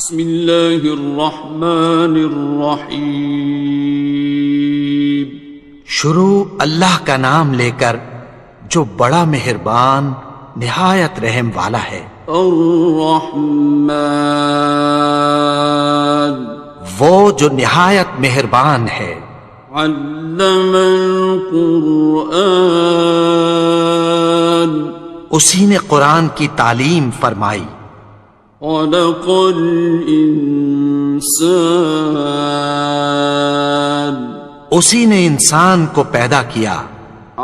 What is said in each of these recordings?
بسم اللہ الرحمن الرحیم. شروع اللہ کا نام لے کر جو بڑا مہربان نہایت رحم والا ہے. الرحمن وہ جو نہایت مہربان ہے. علم القرآن اسی نے قرآن کی تعلیم فرمائی. خلق الانسان اسی نے انسان کو پیدا کیا.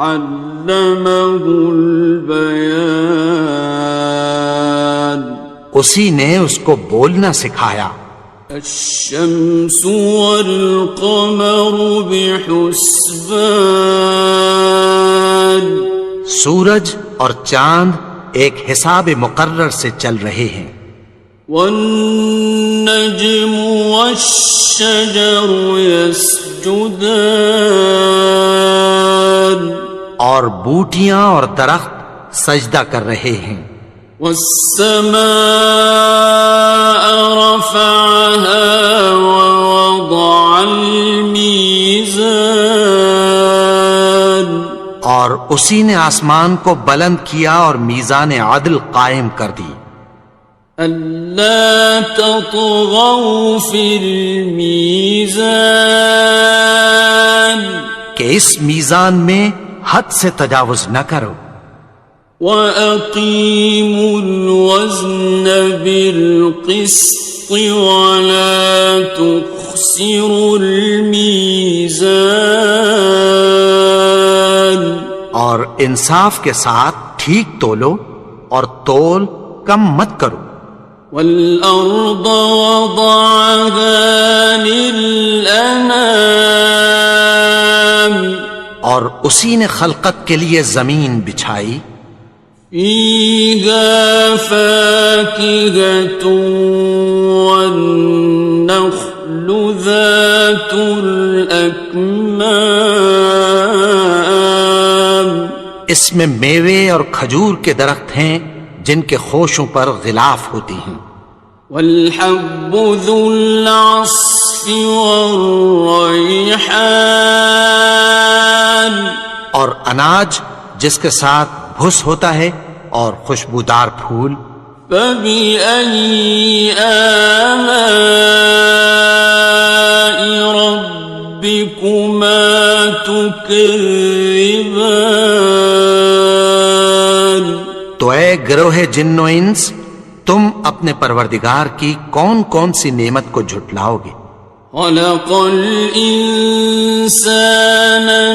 علمہ البیان اسی نے اس کو بولنا سکھایا. الشمس والقمر بحسبان سورج اور چاند ایک حساب مقرر سے چل رہے ہیں. والنجم والشجر يسجدان اور بوٹیاں اور درخت سجدہ کر رہے ہیں. والسماء رفعها ووضع الميزان اور اسی نے آسمان کو بلند کیا اور میزان عدل قائم کر دی. ألا تطغوا في الميزان کہ اس میزان میں حد سے تجاوز نہ کرو. وَأَقِيمُوا الْوَزْنَ بِالْقِسْطِ وَلَا تُخْسِرُوا الْمِيزَانَ اور انصاف کے ساتھ ٹھیک تولو اور تول کم مت کرو. وَالْأَرْضَ وَضَعَهَا لِلْأَنَامِ اور اسی نے خلقت کے لیے زمین بچھائی. فِيهَا فَاكِهَةٌ وَالنَّخْلُ ذَاتُ الْأَكْمَامِ اس میں میوے اور کھجور کے درخت ہیں جن کے خوشوں پر غلاف ہوتی ہیں. وَالْحَبُّ ذُو الْعَصْفِ وَالرَّيْحَانِ اور اناج جس کے ساتھ بھس ہوتا ہے اور خوشبودار پھول. فَبِأَيِّ آلَاءِ رَبِّكُمَا تُكَذِّبَانِ تو اے گروہ جن و انس تم اپنے پروردگار کی کون کون سی نعمت کو جھٹلاؤ گے. خلق الانسان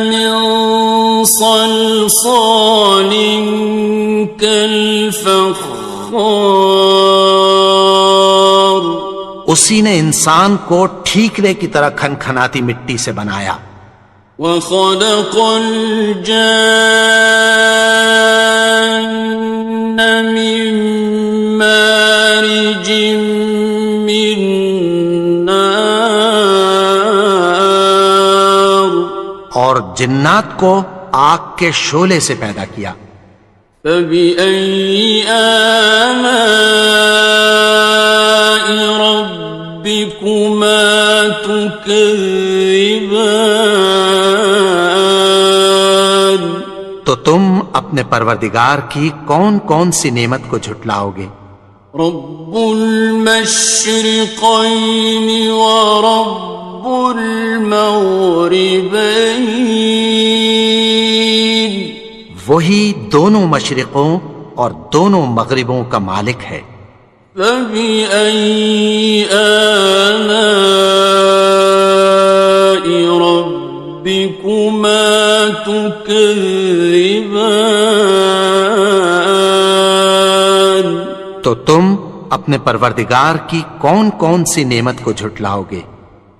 من صلصال كالفخار اسی نے انسان کو ٹھیکرے کی طرح کھنکھناتی مٹی سے بنایا. وخلق الجان من مارج من نار اور جنات کو آگ کے شعلے سے پیدا کیا. فبأي آلاء ربكما تكذبان تو تم اپنے پروردگار کی کون کون سی نعمت کو جھٹلاؤ گے. رب المشرقين ورب المغربين وہی دونوں مشرقوں اور دونوں مغربوں کا مالک ہے. فبأي آلاء ربكما تكذبان تو تم اپنے پروردگار کی کون کون سی نعمت کو جھٹلاؤ گے.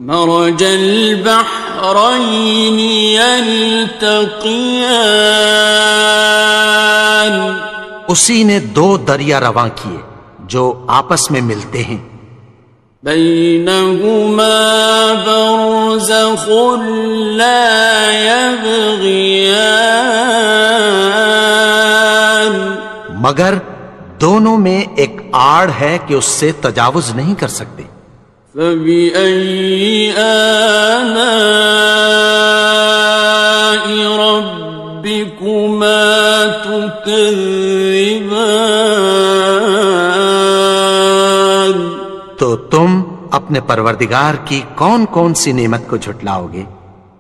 مرج البحرين يلتقيان اسی نے دو دریا رواں کیے جو آپس میں ملتے ہیں. بينهما برزخ لا يبغيان مگر دونوں میں ایک آڑ ہے کہ اس سے تجاوز نہیں کر سکتے۔ فبأي آلاء ربكما تكذبان؟ تو تم اپنے پروردگار کی کون کون سی نعمت کو جھٹلاؤ گے؟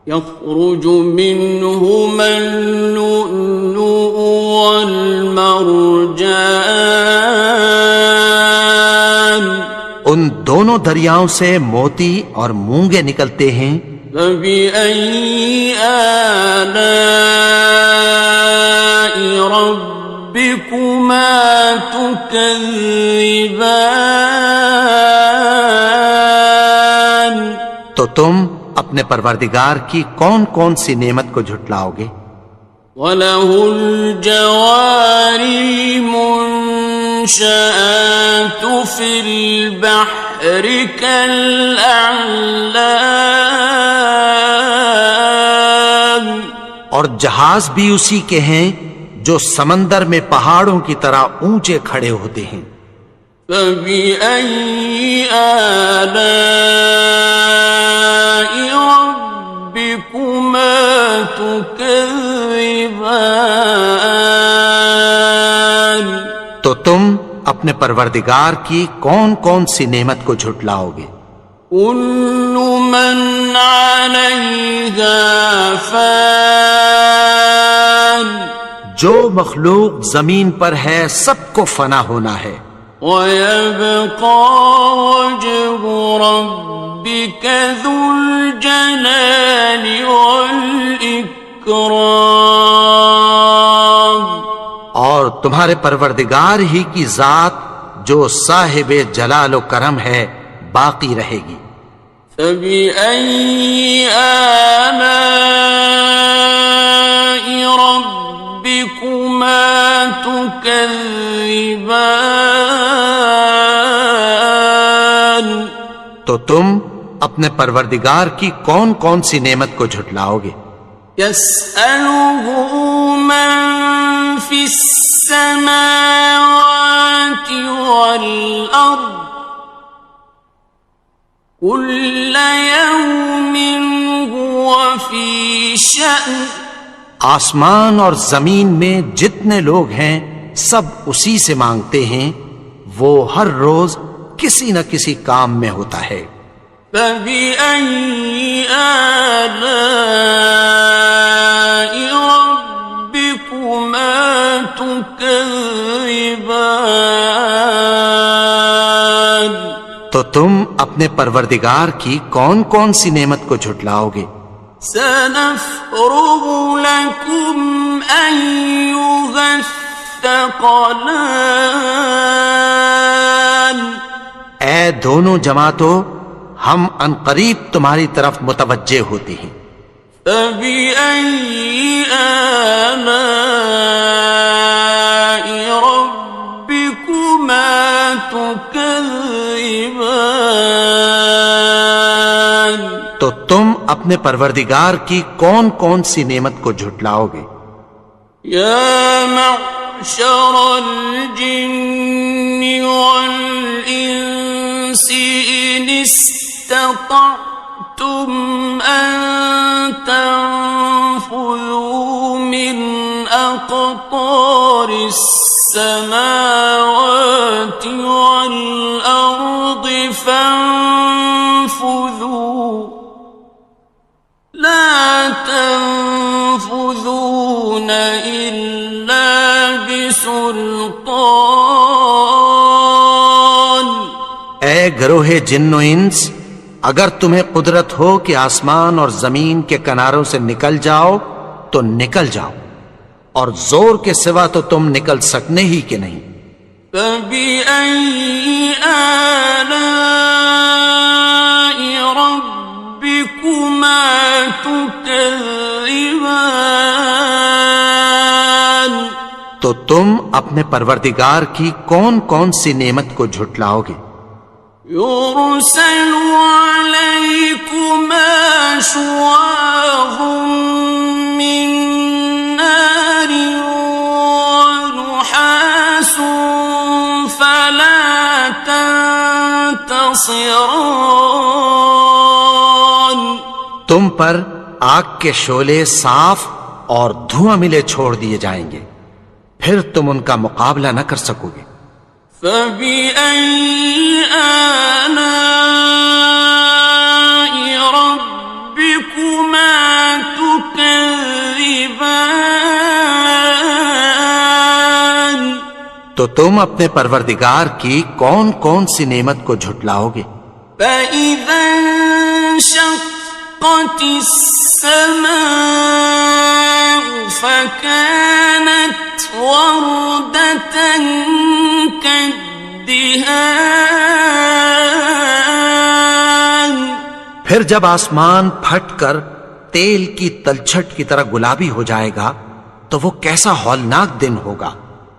يخرج منهما اللؤلؤ والمرجان، ان دونوں دریاؤں سے موتی اور مونگے نکلتے ہیں۔ فبأي آلاء ربكما تكذبان؟ تو تم اپنے پروردگار کی کون کون سی نعمت کو جھٹلاؤ گے؟ وَلَهُ الْجَوَارِ الْمُنشَآتُ فِي الْبَحْرِ كَالْأَعْلَامِ، اور جہاز بھی اسی کے ہیں جو سمندر میں پہاڑوں کی طرح اونچے کھڑے ہوتے ہیں۔ فَبِأَيِّ آلَاءِ رَبِّكُمَا تُكَذِّبَانِ؟ تو تم اپنے پروردگار کی کون کون سی نعمت کو جھٹلاؤ گے؟ كُلُّ مَنْ عَلَيْهَا فَانٍ، جو مخلوق زمین پر ہے سب کو فنا ہونا ہے۔ وَيَبْقَى وَجْهُ رَبِّكَ ذُو الْجَلَالِ وَالْإِكْرَامِ، اور تمہارے پروردگار ہی کی ذات جو صاحب جلال و کرم ہے باقی رہے گی۔ فَبِأَيِّ آلَاءِ رَبِّكُمَا تُكَذِّبَانِ؟ تو تم اپنے پروردگار کی کون کون سی نعمت کو جھٹلاؤ گے؟ يَسْأَلُهُ مَن فِي السَّمَاوَاتِ وَالْأَرْضِ كُلَّ يَوْمٍ هُوَ فِي شَأْنٍ، آسمان اور زمین میں جتنے لوگ ہیں سب اسی سے مانگتے ہیں، وہ ہر روز کسی نہ کسی کام میں ہوتا ہے۔ فَبِأَيِّ آلَاءِ رَبِّكُمَا تُكَذِّبَانِ؟ تو تم اپنے پروردگار کی کون کون سی نعمت کو جھٹلاؤ گے؟ سَنَفْرُغُ لَكُمْ أَيُّهَ الثَّقَلَانِ، اے دونوں جماعتوں، ہم عنقریب تمہاری طرف متوجہ ہوتے ہیں۔ فَبِأَيِّ آلَاءِ رَبِّكُمَا تُكَذِّبَانِ؟ تو تم اپنے پروردگار کی کون کون سی نعمت کو جھٹلاؤ گے؟ يَا مَعْشَرَ الْجِنِّ وَالْإِنسِ إِنِ اسْتَطَعْتُمْ أَن تَنفُذُوا مِنْ أَقْطَارِ السَّمَاوَاتِ وَالْأَرْضِ فَانفُذُوا لَا تَنفُذُونَ إِلَّا بِسُلْطَانٍ۔ اے گروہ جن و انس، اگر تمہیں قدرت ہو کہ آسمان اور زمین کے کناروں سے نکل جاؤ تو نکل جاؤ، اور زور کے سوا تو تم نکل سکنے ہی کہ نہیں۔ فَبِأَيِّ آلَاءِ رَبِّكُمَا تُكَذِّبَانِ؟ تو تم اپنے پروردگار کی کون کون سی نعمت کو جھٹلاؤ گے؟ يُرْسَلُ عَلَيْكُمَا شُوَاظٌ مِّن نَّارٍ وَنُحَاسٌ فَلَا خاسران. تم پر آگ کے شعلے صاف اور دھواں ملے چھوڑ دیے جائیں گے، پھر تم ان کا مقابلہ نہ کر سکو گے۔ فَبِأَيِّ آلَاءِ رَبِّكُمَا تُكَذِّبَانِ. تو تم اپنے پروردگار کی کون کون سی نعمت کو جھٹلاؤ گے؟ فَإِذَا انشَقَّتِ السَّمَاءُ فَكَانَتْ وَرْدَةً كَالدِّهَانِ. پھر جب آسمان پھٹ کر تیل کی تلچھٹ کی طرح گلابی ہو جائے گا تو وہ کیسا ہولناک دن ہوگا۔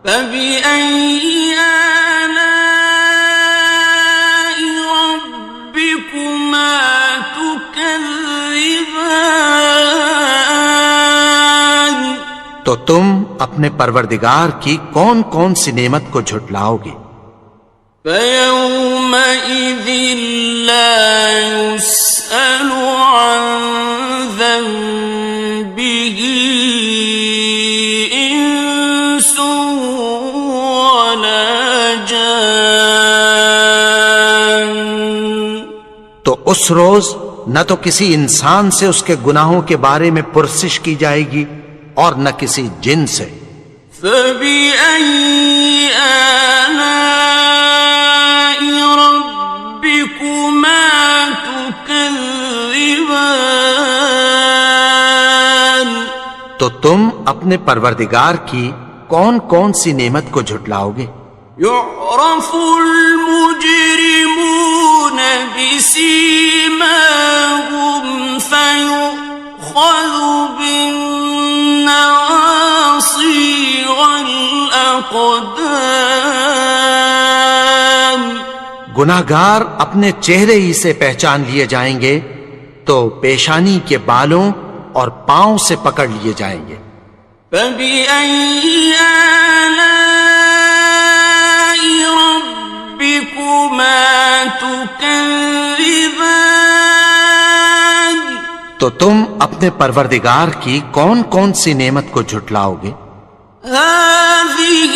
فَبِأَيِّ آلَاءِ رَبِّكُمَا تُكَذِّبَانِ. تو تم اپنے پروردگار کی کون کون سی نعمت کو جھٹلاؤ گے؟ فَيَوْمَئِذٍ لَا يُسْأَلُ عَنْ ذَنبِهِ إِنسٌ وَلَا جَانٌ. تو اس روز نہ تو کسی انسان سے اس کے گناہوں کے بارے میں پرسش کی جائے گی اور نہ کسی جن سے۔ فَبِأَيِّ آلَاءِ رَبِّكُمَا تُكَذِّبَانِ. تو تم اپنے پروردگار کی کون کون سی نعمت کو جھٹلاؤ گے؟ يُعْرَفُ الْمُجْرِمُونَ بِسِيمَاهُمْ فَيُؤْخَذُ بِالنَّوَاصِي وَالْأَقْدَامِ. گناہگار اپنے چہرے ہی سے پہچان لیے جائیں گے تو پیشانی کے بالوں اور پاؤں سے پکڑ لیے جائیں گے۔ فَبِأَيِّ آلَاءِ رَبِّكُمَا تُكَذِّبَانِ. تو تم اپنے پروردگار کی کون کون سی نعمت کو جھٹلاؤ گے؟ هَٰذِهِ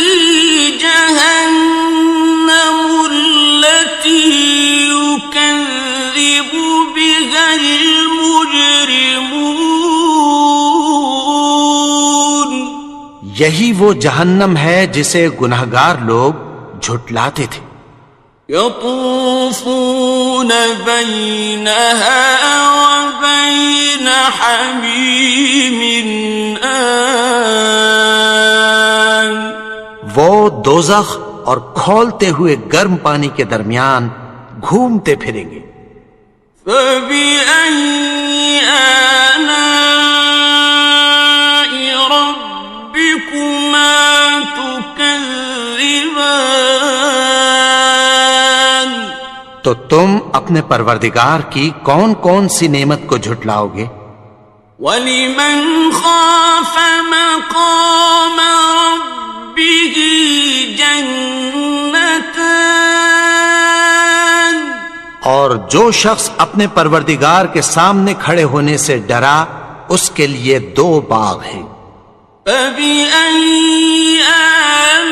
جَهَنَّمُ الَّتِي يُكَذِّبُ بِهَا الْمُجْرِمُونَ. یہی وہ جہنم ہے جسے گناہگار لوگ جھٹلاتے تھے۔ يَطُوفُونَ بَيْنَهَا وَبَيْنَ حَمِيمٍ آنٍ. وہ دوزخ اور کھولتے ہوئے گرم پانی کے درمیان گھومتے پھریں گے۔ فَبِأَيِّ آلَاءِ رَبِّكُمَا تُكَذِّبَانِ. تو تم اپنے پروردگار کی کون کون سی نعمت کو جھٹلاؤ گے؟ وَلِمَنْ خَافَ مَقَامَ رَبِّهِ جَنَّتَانِ. اور جو شخص اپنے پروردگار کے سامنے کھڑے ہونے سے ڈرا اس کے لیے 2 باغ ہیں۔ فَبِأَيِّ آلَاءِ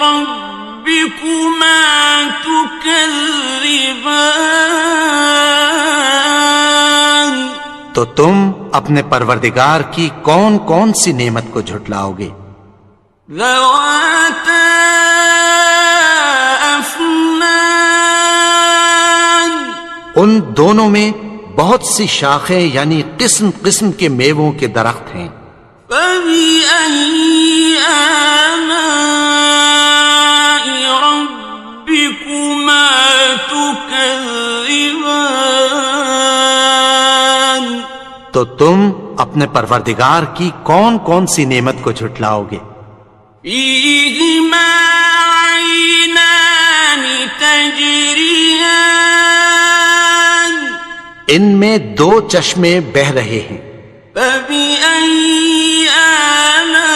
رَبِّكُمَا تُكَذِّبَانِ. تو تم اپنے پروردگار کی کون کون سی نعمت کو جھٹلاؤ گے؟ ذَوَاتَا أَفْنَانٍ. ان دونوں میں بہت سی شاخیں یعنی قسم قسم کے میووں کے درخت ہیں۔ فَبِأَيِّ آلَاءِ رَبِّكُمَا تُكَذِّبَانِ. تو تم اپنے پروردگار کی کون کون سی نعمت کو جھٹلاؤ گے؟ فِيهِمَا عَيْنَانِ تَجْرِيَانِ. ان میں 2 چشمے بہہ رہے ہیں۔ فَبِأَيِّ آلَاءِ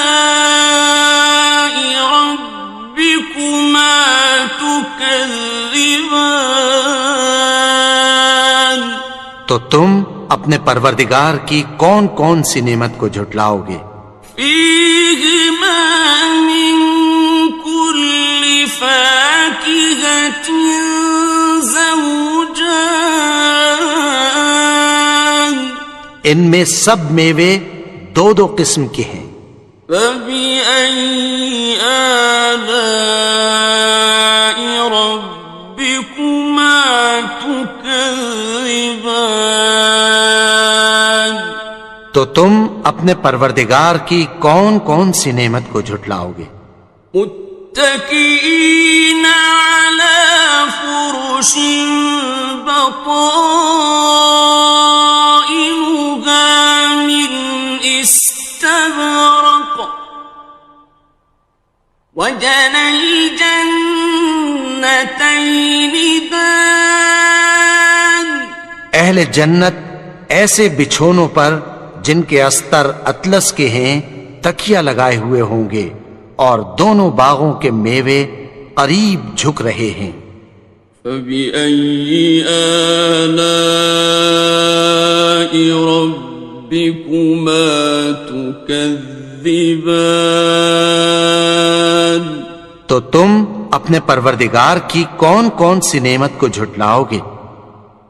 رَبِّكُمَا تُكَذِّبَانِ. تكذبان تو تم اپنے پروردگار کی کون کون سی نعمت کو جھٹلاؤ گے؟ فيهما من كل فاكهة زوجان ان میں سب میوے دو دو قسم کے ہیں۔ فبأي آلاء ربكما تكذبان تو تم اپنے پروردگار کی کون کون سی نعمت کو جھٹلاؤ گے؟ متكئين على فرش بطائنها من استبرق وجنى الجنتين دان اہل جنت ایسے بچھونوں پر جن کے استر اطلس کے ہیں تکیہ لگائے ہوئے ہوں گے اور دونوں باغوں کے میوے قریب جھک رہے ہیں۔ فبأي آلاء ربكما تكذبان تو تم اپنے پروردگار کی کون کون سی نعمت کو جھٹلاؤ گے؟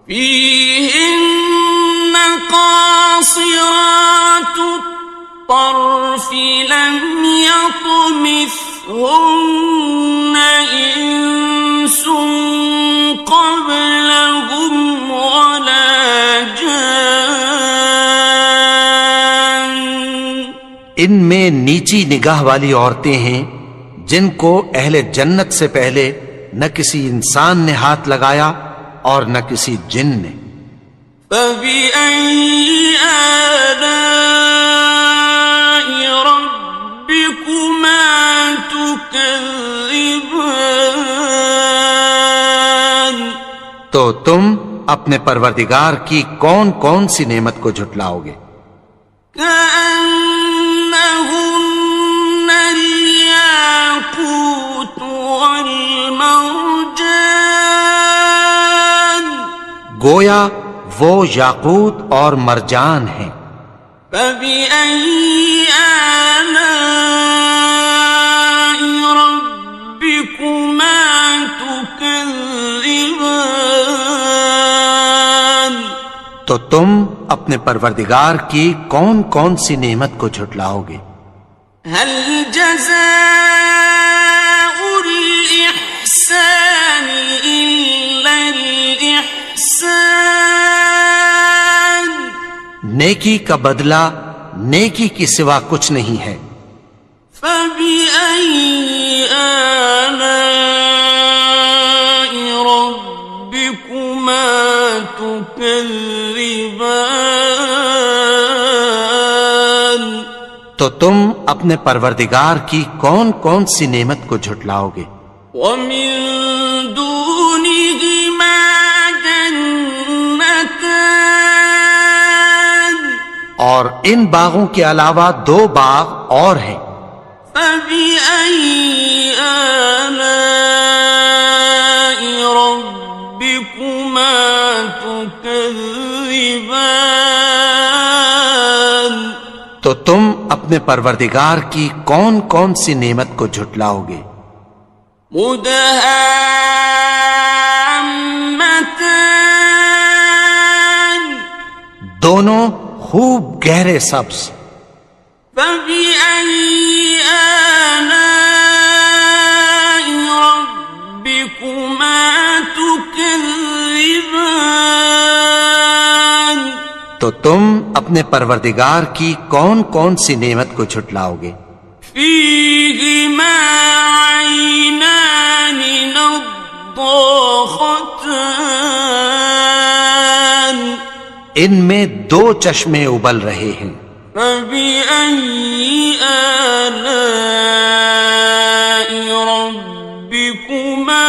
فيهن قاصرات الطرف لم يطمثهن إنس قبلهم ولا جان ان میں نیچی نگاہ والی عورتیں ہیں جن کو اہل جنت سے پہلے نہ کسی انسان نے ہاتھ لگایا اور نہ کسی جن نے۔ فبأي آلاء ربكما تكذبان تو تم اپنے پروردگار کی کون کون سی نعمت کو جھٹلاؤ گے؟ كأنهن الياقوت والمرجان گویا وہ یاقوت اور مرجان ہیں۔ فبأي آلاء ربكما تكذبان تو تم اپنے پروردگار کی کون کون سی نعمت کو جھٹلاؤ گے؟ هل جزاء الإحسان إلا الإحسان نیکی کا بدلہ نیکی کی سوا کچھ نہیں ہے۔ فبأي آلاء ربكما تكذبان تو تم اپنے پروردگار کی کون کون سی نعمت کو جھٹلاؤ گے؟ ومن دونهما جنتان اور ان باغوں کے علاوہ دو باغ اور ہیں۔ فبأي آلاء ربكما تكذبان تو تم اپنے پروردگار کی کون کون سی نعمت کو جھٹلاؤ گے؟ مدهامتان دونوں خوب گہرے سبز۔ فبأي آلاء ربكما تكذبان تو تم اپنے پروردگار کی کون کون سی نعمت کو جھٹلاؤ گے؟ فيهما عينان نضاختان ان میں دو چشمے ابل رہے ہیں۔ فبأي آلاء ربكما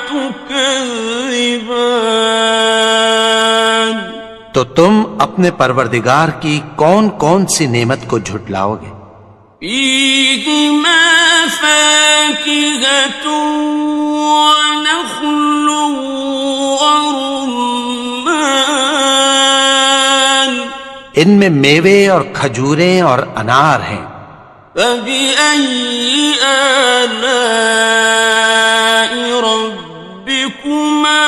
تكذبان تو تم اپنے پروردگار کی کون کون سی نعمت کو جھٹلاؤ گے؟ فيهما فاكهة ونخل ورمان ان میں میوے اور کھجوریں اور انار ہیں. فبأي آلاء ربكما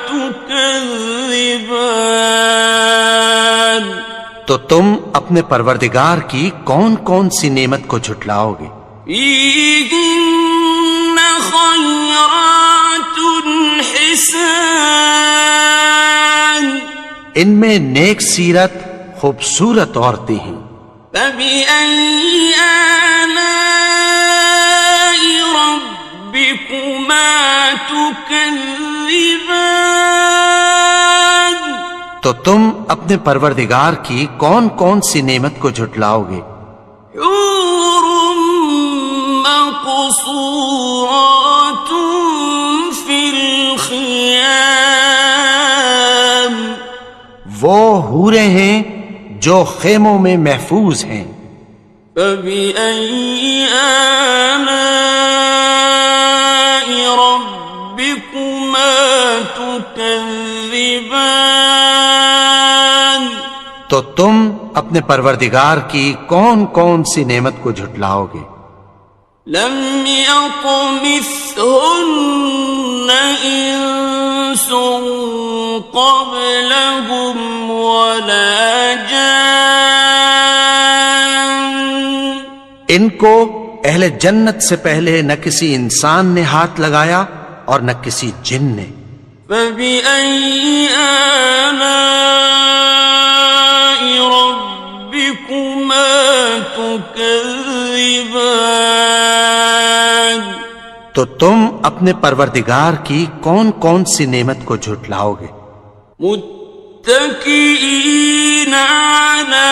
تكذبان تو تم اپنے پروردگار کی کون کون سی نعمت کو جھٹلاؤ گے؟ فيهن خيرات حسان ان میں نیک سیرت خوبصورت عورتیں ہیں. فبأي آلاء ربكما تكذبان تو تم اپنے پروردگار کی کون کون سی نعمت کو جھٹلاؤ گے؟ حور مقصورات في الخيام وہ حوریں ہیں جو خیموں میں محفوظ ہیں. فبأي آلاء ربكما تكذبان تو تم اپنے پروردگار کی کون کون سی نعمت کو جھٹلاؤ گے؟ لم يطمثهن إنس قبلهم ولا جان ان کو اہل جنت سے پہلے نہ کسی انسان نے ہاتھ لگایا اور نہ کسی جن نے. فبأي آلاء ربكما تكذبان تو تم اپنے پروردگار کی کون کون سی نعمت کو جھٹلاؤ گے؟ متكئين على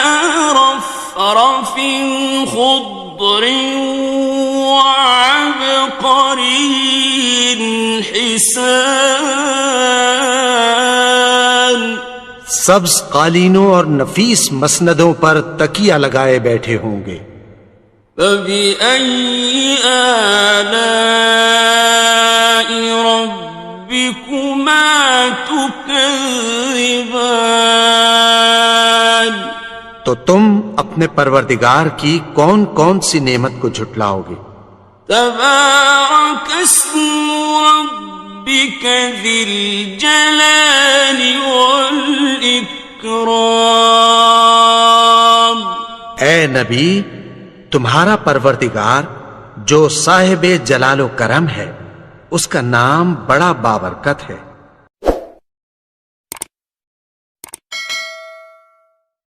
رفرف خضر وعبقري حسان سبز قالینوں اور نفیس مسندوں پر تکیہ لگائے بیٹھے ہوں گے. فبأي آلاء ربكما تكذبان تو تم اپنے پروردگار کی کون کون سی نعمت کو جھٹلاؤ گے؟ تبارك اسم ربك ذي الجلال والإكرام اے نبی، تمہارا پروردگار جو صاحب جلال و کرم ہے، اس کا نام بڑا بابرکت ہے.